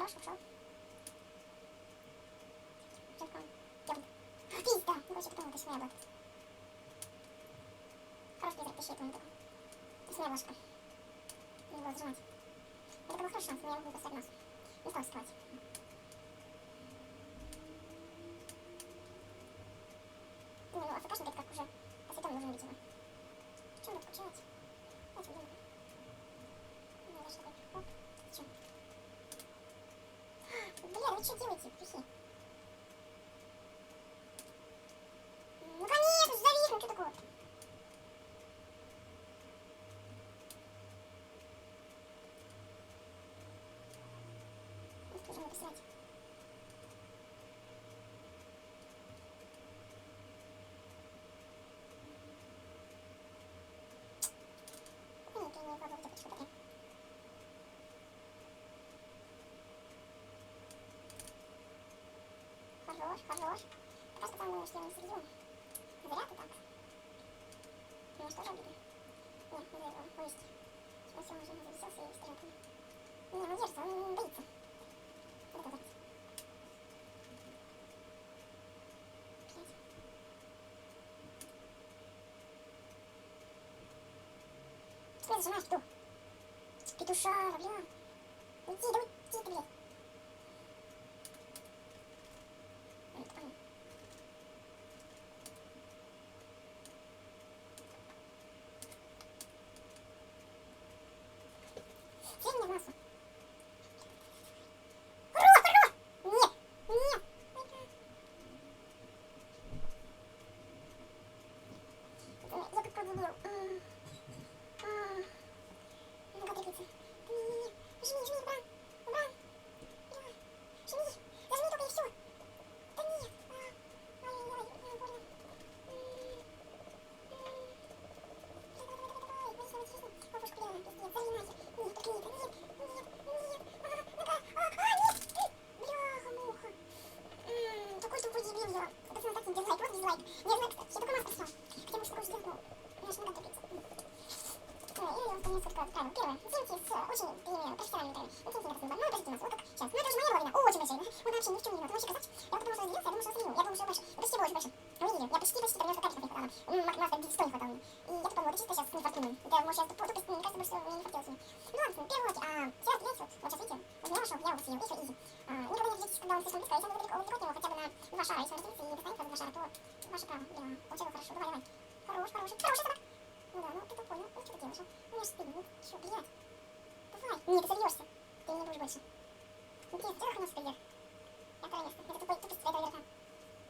хорош, ушел. Пизда! Ну, короче, потом это своя была. Хороший призрак, тащи эту монету. Это своя ложка. Не было зажимать. Это был хороший шанс, но я могу поставить массу. Не стал рисковать. Не, ну АФКшник это как уже по светам нужно убить его. В чем тут кучать? Давайте убьем его. У меня даже такой, оп, чё? Бля, вы что делаете, пихи? Ну конечно, завис, ну что такое? Тоже надо посрать. Нет, я не кладу где-то что-то. Хорош, хорош. Пока что там думаю, что я не серьезно. Зря ты так. Ну что же обидно. Нет, надо его вывести. Сейчас все уже зависелся и вперед. Не, он держится, он боится. Вот это. Теперь зажимаешь петух. Петушара, бля. Уйди, да уйди ты, блядь. Это понятно. Средь меня в массу. Хорош, хорош! Нет, нет. Я тут подвел. Ну-ка, двигаться. Не-не-не. Жми, жми, Бран. Бран. Жми. Зажми только и все. Да нет. Ай-яй-яй, больно. Давай, возьми, возьми. Бабушка, бля, пиздец, зови нахер. Нет, только нет, нет, нет, нет. Ну-ка, нет. Бляха-муха. Какой тупой дебил я. Пацаны, так, дизлайк, вот дизлайк. Я знаю, кстати, я только маску прислал. Хотя, может, такое сделать, но я же не надо добиться. Я его вполне сутка отправил. Первое. Оценки с очень профессиональными методами. Оценки на основном. Надо просить нас. Вот как сейчас. Ну это уже моя родина. Очень большая. Он вообще ни в чем не виноват. Он вообще красавчик. Я вот потому что разделился, я думал, что он я думал, что больше. Почти было очень больше. Вы видели? Я почти принес капель не хватало. Маска 100 не хватало мне. И я подумала, вот чисто сейчас не фортуной. Это может сейчас тупость, мне кажется, больше всего мне не хотелось мне. Ну ладно, в первую очередь. Сейчас, видите, вот сейчас видите. Вот меня вошел, я его съел. И все, изи. Никогда не отвлекитесь, когда он слишком близко. Если он недалеко от него, хотя бы на 2 шара. Если он разделится и достанет до 2 шара, то ваше право. Да, получилось хорошо. Давай, давай. Хорош, хороший. Хороший собак. Ну да, ну ты тупой, ну что ты делаешь, а? Ну я же стыдно, ну чё, блядь. Давай. Нет, ты сольёшься. Ты не будешь больше. Ну ты сделай хрена себе вверх. Я второе место. Это тупой, тупость этого верха.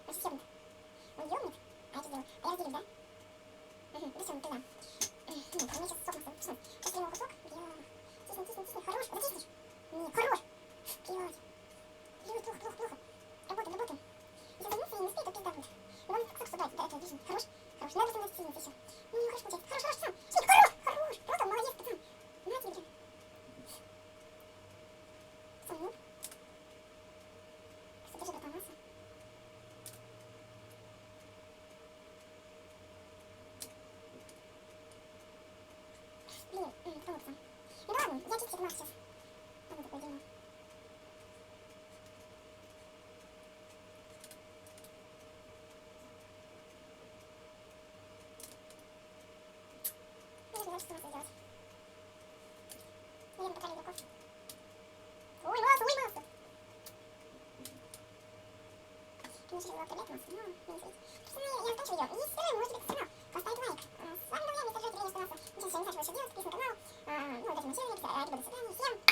Он съёбнет. Он ёбнет, а я что сделаю? А я разделюсь, да? Угу, да всё, ну ты да. Нет, у меня сейчас сок настал. Пошли. Сейчас ему кусок. Бля. Тисни, тисни, тисни. Хорош, затиснешь. Нет, хорош. Блядь. Блядь, плохо, плохо, плохо. Работаем, работаем. Если загнуться и не успеет, то пизда будет. Ну ладно, кусок 120, да, это отлично. Хорош, хорош. Надо становиться сильным, всё. Ну, хорошо получается. Хорош, хорош, сам. Сиди, хорош, хорош. Просто молодец, пацан. На тебе, блин. Сам, ну. Кстати, держи, братан, масса. Блин, кто это? Ну ладно, я чуть-чуть массу сейчас. Ладно, такое дерьмо. Я не знаю, что надо сделать. Наверное, пока легко. Ой, масса! Конечно, была привет, масса, но не видеть. Пацаны, я заканчиваю видео. Если вы можете подписаться на канал, поставить лайк. С вами был я, мистер Джой, теперь не оставался. Ничего не хочу больше делать, подписывайтесь на канал. Ну, дайте мне чек, либо до свидания, всем